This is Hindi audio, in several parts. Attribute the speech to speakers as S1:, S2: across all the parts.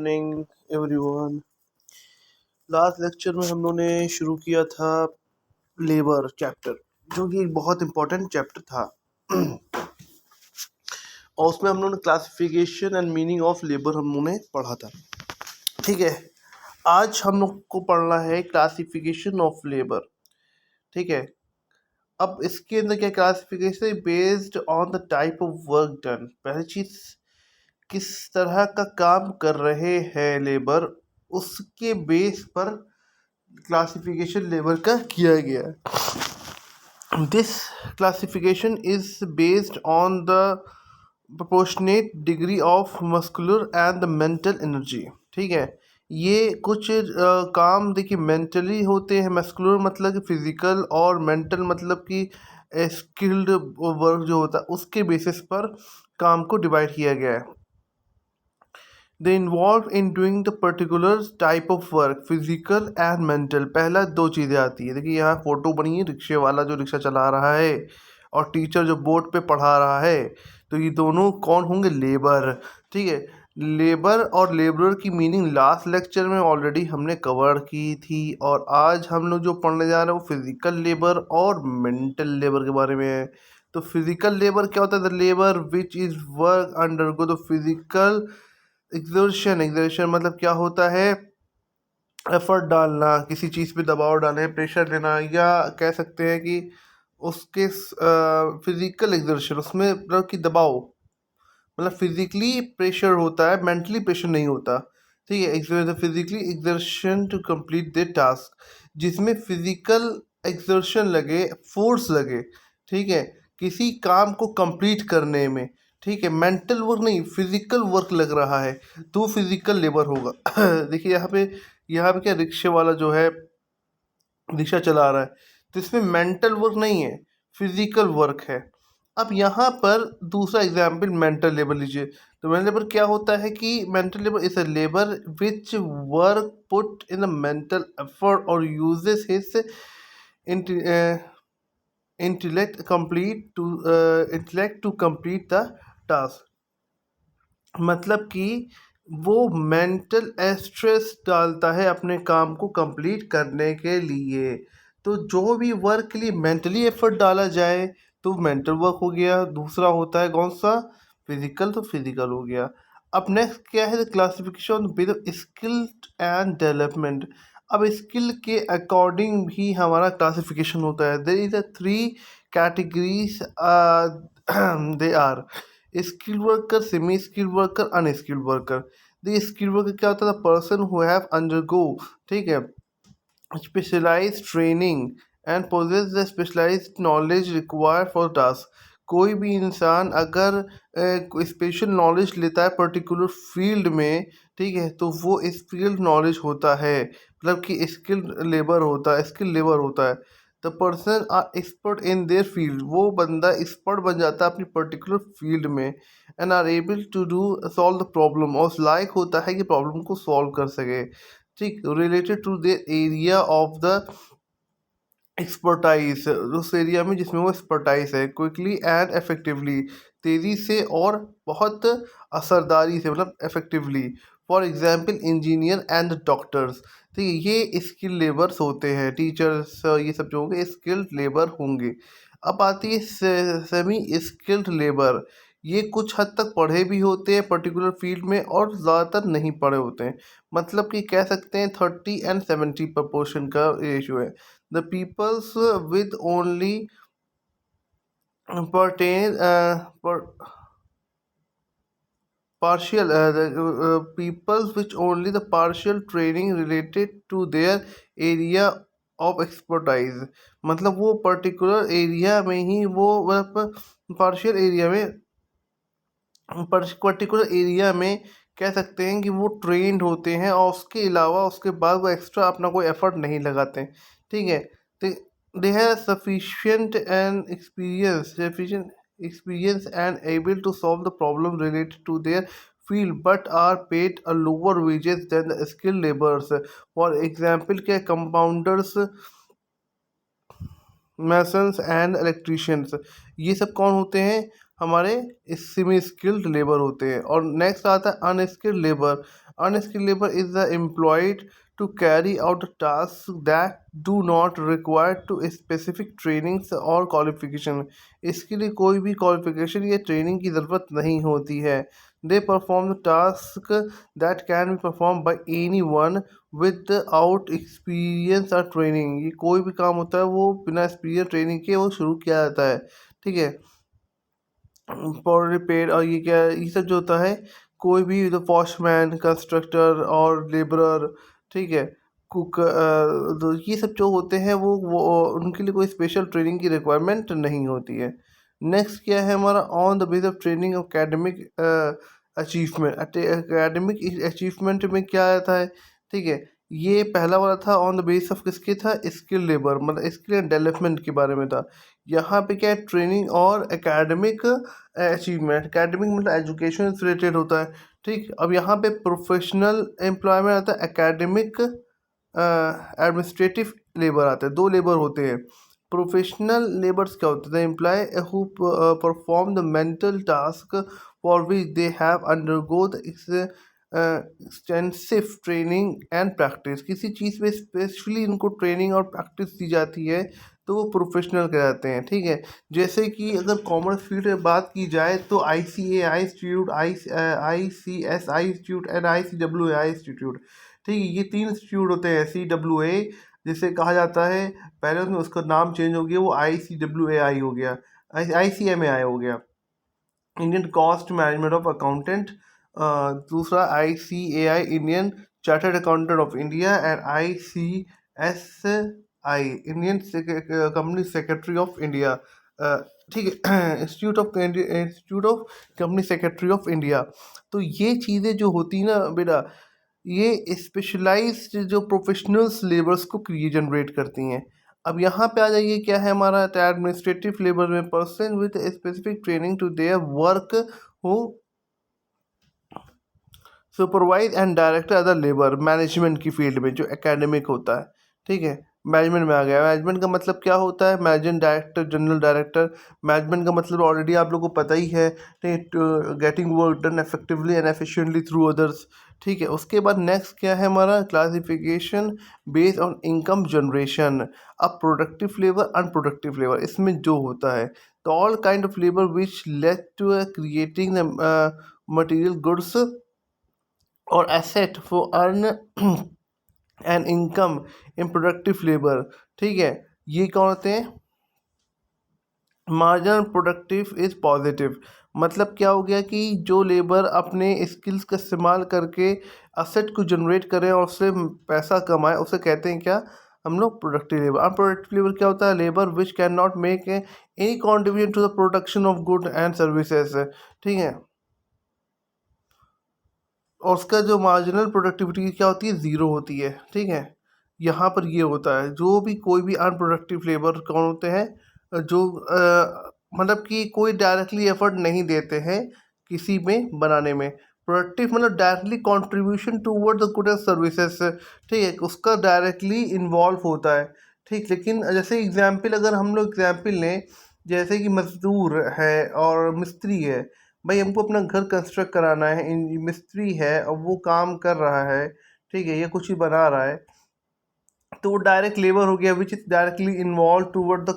S1: Morning everyone. लास्ट लेक्चर में हम लोगों ने शुरू किया था लेबर चैप्टर, जो कि एक बहुत इम्पोर्टेंट चैप्टर था। और उसमें हम लोगों ने classification and meaning of labour हम लोगों ने पढ़ा था। ठीक है, आज हम लोग को पढ़ना है क्लासिफिकेशन ऑफ लेबर। ठीक है, अब इसके अंदर क्या classification based on the type of work done. पहली चीज, किस तरह का काम कर रहे हैं लेबर, उसके बेस पर क्लासिफिकेशन लेबर का किया गया है। This classification is based on the proportionate degree of muscular and the mental energy. ठीक है, ये कुछ काम देखिए मेंटली होते हैं। मस्कुलर मतलब कि फिजिकल, और मेंटल मतलब कि स्किल्ड वर्क जो होता है उसके बेसिस पर काम को डिवाइड किया गया है। They involve in doing the particular type of work, physical and mental. पहला दो चीज़ें आती है। देखिए यहाँ फोटो बनी है रिक्शे वाला जो रिक्शा चला रहा है, और टीचर जो बोर्ड पे पढ़ा रहा है। तो ये दोनों कौन होंगे? लेबर। ठीक है, लेबर और लेबरर की मीनिंग लास्ट लेक्चर में ऑलरेडी हमने कवर की थी, और आज हम लोग जो पढ़ने जा रहे हैं वो फिजिकल लेबर और मेंटल लेबर के बारे में है। तो फिजिकल लेबर क्या होता है? The labour which is work undergo the physical exertion मतलब क्या होता है? एफर्ट डालना, किसी चीज़ पे दबाव डालना, प्रेशर देना, या कह सकते हैं कि उसके फिजिकल एग्जर्शन, उसमें मतलब कि दबाव, मतलब फिजिकली प्रेशर होता है, मेंटली प्रेशर नहीं होता। ठीक है, physically exertion to complete the task, जिसमें फिजिकल एग्जर्शन लगे, फोर्स लगे। ठीक है, किसी काम को कंप्लीट करने में। ठीक है, मेंटल वर्क नहीं, फिजिकल वर्क लग रहा है तो फिजिकल लेबर होगा। देखिए यहाँ पे क्या, रिक्शे वाला जो है रिक्शा चला रहा है, तो इसमें मेंटल वर्क नहीं है, फिजिकल वर्क है। अब यहाँ पर दूसरा एग्जाम्पल मेंटल लेबर लीजिए। तो मेंटल लेबर क्या होता है कि mental labour is a labour which work put in a mental effort और uses his intellect to complete the task. मतलब कि वो मेंटल स्ट्रेस डालता है अपने काम को कंप्लीट करने के लिए। तो जो भी वर्क के लिए मेंटली एफर्ट डाला जाए तो मेंटल वर्क हो गया। दूसरा होता है कौन सा? फिजिकल, तो फिजिकल हो गया। अब नेक्स्ट क्या है? Classification with skill and development. अब स्किल के अकॉर्डिंग भी हमारा क्लासिफिकेशन होता है। There is a 3 categories they are skilled worker, semi skilled worker, unskilled worker. The skilled worker क्या होता है? The person who have undergo, ठीक है, specialised training and possess the specialised knowledge required for task. कोई भी इंसान अगर स्पेशल नॉलेज लेता है पर्टिकुलर फील्ड में, ठीक है, तो वो स्किल्ड नॉलेज होता है, मतलब कि स्किल्ड लेबर होता है, स्किल लेबर होता है। The person are expert in their field, वो बंदा एक्सपर्ट बन जाता है अपनी पर्टिकुलर फील्ड में। And are able to do solve the problem, और लायक होता है कि प्रॉब्लम को सॉल्व कर सके। ठीक, related to their area of the expertise, उस एरिया में जिसमें वो एक्सपर्टाइज है। क्विकली एंड इफेक्टिवली, तेज़ी से और बहुत असरदारी से, मतलब effectively. For example engineer and doctors. ठीक है, ये स्किल लेबर्स होते हैं। टीचर्स ये सब जो होंगे स्किल्ड लेबर होंगे। अब आती है सेमी स्किल्ड लेबर। ये कुछ हद तक पढ़े भी होते हैं पर्टिकुलर फील्ड में, और ज़्यादातर नहीं पढ़े होते हैं। मतलब कि कह सकते हैं 30-70 प्रपोर्शन का रेशियो है। The peoples with only pertain partial the peoples which only the partial training related to their area of expertise। मतलब वो पर्टिकुलर एरिया में ही वो पार्शियल एरिया में, पर्टिकुलर एरिया में कह सकते हैं कि वो ट्रेंड होते हैं, और उसके अलावा उसके बाद वो एक्स्ट्रा अपना कोई एफर्ट नहीं लगाते हैं। ठीक है, तो they have sufficient experience and able to solve the problem related to their field, but are paid a lower wages than the skilled labours. For example क्या, कंपाउंडर्स, मैसन्स एंड इलेक्ट्रीशियंस, ये सब कौन होते हैं? हमारे सेमी स्किल्ड लेबर होते हैं। और नेक्स्ट आता है unskilled labour. Unskilled labor is the employed to carry out tasks that do not require to specific trainings और qualification. इसके लिए कोई भी qualification या training की ज़रूरत नहीं होती है. They perform the task that can be performed by anyone without experience or training. ये कोई भी काम होता है वो बिना experience training के वो शुरू किया जाता है. ठीक है. पॉवर रिपेयर और ये क्या ये सब जो होता है कोई भी जो वॉचमैन कंस्ट्रक्टर और लेबरर, ठीक है, कुक, तो ये सब जो होते हैं वो उनके लिए कोई स्पेशल ट्रेनिंग की रिक्वायरमेंट नहीं होती है. नेक्स्ट क्या है हमारा on the base of training academic achievement. Academic achievement में क्या आता है, ठीक है, ये पहला वाला था ऑन द बेस ऑफ किसके था, स्किल लेबर मतलब स्किल एंड डेवलपमेंट के बारे में था. यहाँ पे क्या है ट्रेनिंग और एकेडमिक अचीवमेंट. एकेडमिक मतलब एजुकेशन से रिलेटेड होता है. ठीक, अब यहाँ पे प्रोफेशनल एम्प्लॉयमेंट आता है, एकेडमिक एडमिनिस्ट्रेटिव लेबर आता है. दो लेबर होते हैं. प्रोफेशनल लेबर्स क्या होते हैं, employ who perform the mental task for which they have undergo the extensive training and practice. किसी चीज़ में स्पेशली इनको ट्रेनिंग और प्रैक्टिस दी जाती है तो वो प्रोफेशनल कहलाते हैं. ठीक है, जैसे कि अगर कॉमर्स फील्ड में बात की जाए तो ICAI institute, ICSI institute and ICAI institute. ठीक है, ये 3 इंस्टीट्यूट होते हैं. CAA जिसे कहा जाता है, पहले उसमें उसका नाम चेंज हो गया, वो ICAI हो गया, ICMAI हो गया, Indian cost management of accountant. दूसरा ICAI Indian chartered accountant of India and ICSI Indian company secretary of India. ठीक है, institute of company secretary of India. तो ये चीज़ें जो होती ना बेटा, ये स्पेशलाइज्ड जो प्रोफेशनल्स लेबर्स को जनरेट करती हैं. अब यहाँ पे आ जाइए, क्या है हमारा एडमिनिस्ट्रेटिव लेबर में person with specific training to their work हो supervise and director other labour. Management की फील्ड में जो एकेडमिक होता है. ठीक है, मैनेजमेंट में आ गया. मैनेजमेंट का मतलब क्या होता है, managing director, general director. Management का मतलब ऑलरेडी आप लोगों को पता ही है, getting work done effectively and efficiently through others. ठीक है, उसके बाद नेक्स्ट क्या है हमारा classification based on income generation. अब प्रोडक्टिव लेबर, अनप्रोडक्टिव लेबर, इसमें जो होता है तो all kind of labour which led to creating material goods or asset for earn an income in productive labor. ठीक है, ये कौन होते हैं, मार्जिनल प्रोडक्टिव इज पॉजिटिव. मतलब क्या हो गया कि जो लेबर अपने स्किल्स का इस्तेमाल करके असेट को जनरेट करें और उससे पैसा कमाए, उसे कहते हैं क्या हम लोग प्रोडक्टिव लेबर. अनप्रोडक्टिव लेबर क्या होता है, labour which can not make any contribution to the production of good and services. ठीक है, और उसका जो मार्जिनल प्रोडक्टिविटी क्या होती है, ज़ीरो होती है. ठीक है, यहाँ पर ये होता है जो भी कोई भी अनप्रोडक्टिव लेबर कौन होते हैं, जो मतलब कि कोई डायरेक्टली एफर्ट नहीं देते हैं किसी में बनाने में. प्रोडक्टिव मतलब directly contribution toward the good and services. ठीक है, उसका डायरेक्टली इन्वॉल्व होता है. ठीक, लेकिन जैसे एग्जाम्पल अगर हम लोग एग्जाम्पल लें, जैसे कि मजदूर है और मिस्त्री है. भाई हमको अपना घर कंस्ट्रक्ट कराना है, मिस्त्री है और वो काम कर रहा है, ठीक है, ये कुछ ही बना रहा है, तो वो डायरेक्ट लेबर हो गया which is directly involve toward the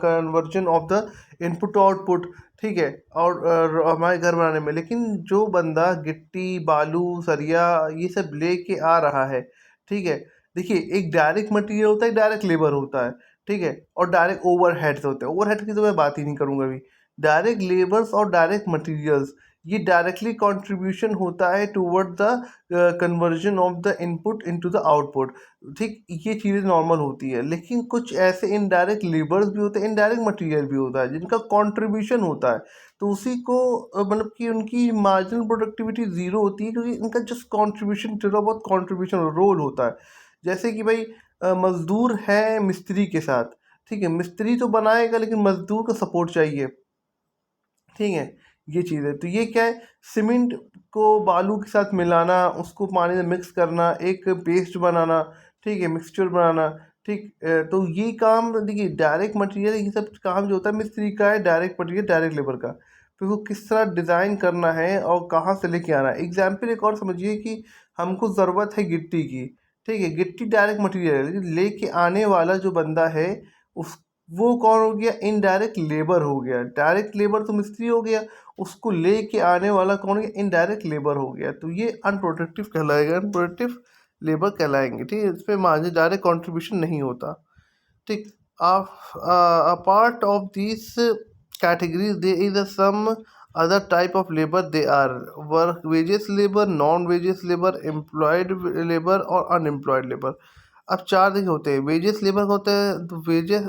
S1: conversion of the input output. ठीक है, और हमारे घर बनाने में. लेकिन जो बंदा गिट्टी, बालू, सरिया ये सब लेके आ रहा है, ठीक है, देखिए एक डायरेक्ट मटेरियल होता है, डायरेक्ट लेबर होता है. ठीक है, और डायरेक्ट ओवरहेड्स होते हैं. ओवरहेड की तो मैं बात ही नहीं करूँगा अभी. डायरेक्ट लेबर्स और डायरेक्ट मटेरियल्स, ये डायरेक्टली कंट्रीब्यूशन होता है toward the conversion of the input into the output. ठीक, ये चीज़ें नॉर्मल होती है. लेकिन कुछ ऐसे इनडायरेक्ट लेबर्स भी होते हैं, इनडायरेक्ट मटेरियल भी होता है जिनका कंट्रीब्यूशन होता है, तो उसी को मतलब कि उनकी मार्जिनल प्रोडक्टिविटी ज़ीरो होती है क्योंकि उनका जस्ट कंट्रीब्यूशन, थोड़ा बहुत कंट्रीब्यूशन रोल होता है. जैसे कि भाई मजदूर है मिस्त्री के साथ. ठीक है, मिस्त्री तो बनाएगा लेकिन मजदूर का सपोर्ट चाहिए. ठीक है, ये चीज़ है. तो ये क्या है, सीमेंट को बालू के साथ मिलाना, उसको पानी में मिक्स करना, एक पेस्ट बनाना, ठीक है, मिक्सचर बनाना. ठीक, तो ये काम देखिए डायरेक्ट मटेरियल, ये सब काम जो होता है मिस्त्री का है, डायरेक्ट मटेरियल डायरेक्ट लेबर का. फिर वो किस तरह डिज़ाइन करना है और कहाँ से लेके आना है. एग्जाम्पल एक और समझिए कि हमको ज़रूरत है गिट्टी की, ठीक है, गिट्टी डायरेक्ट मटेरियल है, लेके आने वाला जो बंदा है उस वो कौन हो गया, इनडायरेक्ट लेबर हो गया। डायरेक्ट लेबर तो मिस्त्री हो गया, उसको लेके आने वाला कौन हो गया, इनडायरेक्ट लेबर हो गया। तो ये अनप्रोडक्टिव कहलाएगा, अनप्रोडक्टिव लेबर कहलाएंगे, ठीक है, इसमें मार्जिन डायरेक्ट कंट्रीब्यूशन नहीं होता, ठीक। Apart of these categories there is some other type of labor. They are work wages labor, non wages labor, employed labor और unemployed labor। अब चार दिन होते हैं। वेजेस लेबर होते हैं तो wages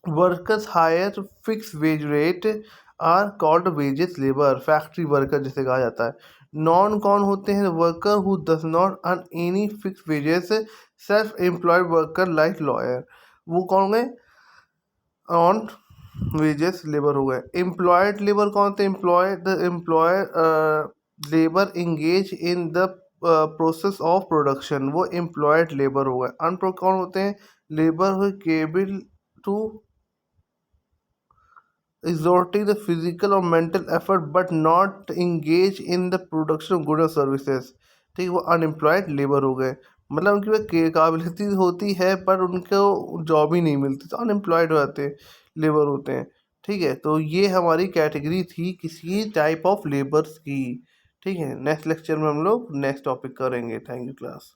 S1: workers hire fix wage rate are called wages labour, factory worker जिसे कहा जाता है। नॉन कौन होते हैं, worker who does not earn any fix wages, self employed worker like lawyer, वो कौन गए, ऑन वेजेस लेबर हो गए। एम्प्लॉयड लेबर कौन थे, employ labour engage in the process of production, वो एम्प्लॉयड लेबर हो गए। अनप्रो कौन होते हैं, labour who capable to exerting the physical or mental effort but not engage in the production of goods or services, ठीक है, वो अनएम्प्लॉयड लेबर हो गए। मतलब उनकी वह काबिलियत होती है पर उनको जॉब ही नहीं मिलती, तो अनएम्प्लॉयड हो जाते हैं, लेबर होते हैं, ठीक है। तो ये हमारी कैटेगरी थी किसी टाइप ऑफ लेबर्स की, ठीक है। नेक्स्ट लेक्चर में हम लोग नेक्स्ट टॉपिक करेंगे। Thank you class.